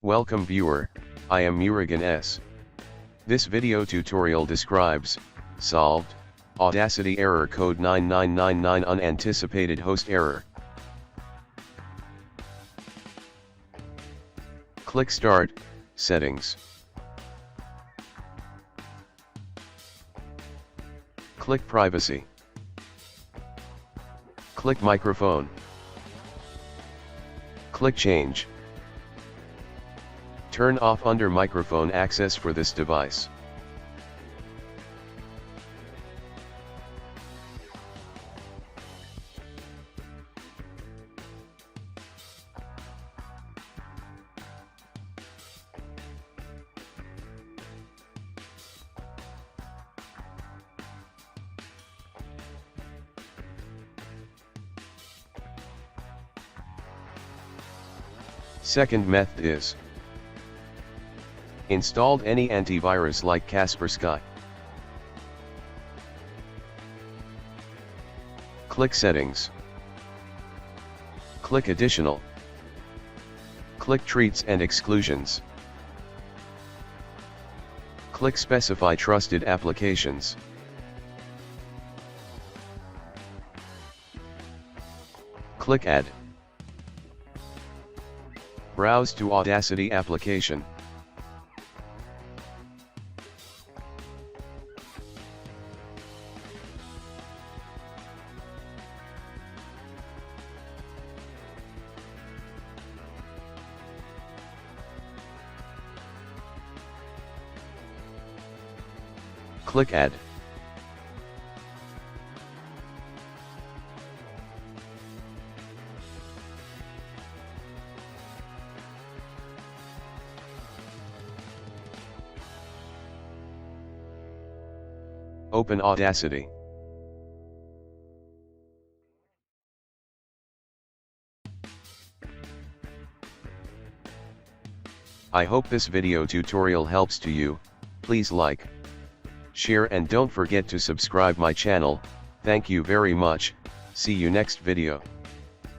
Welcome viewer, I am Murugan S. This video tutorial describes, solved, Audacity error code 9999 unanticipated host error. Click Start, Settings. Click Privacy. Click Microphone. Click Change. Turn off under microphone access for this device. Second method is installed any antivirus like Kaspersky. Click Settings. Click Additional. Click Treats and Exclusions. Click Specify Trusted Applications. Click Add. Browse to Audacity application. Click Add. Open Audacity. I hope this video tutorial helps to you. Please like, share and don't forget to subscribe my channel. Thank you very much. See you next video.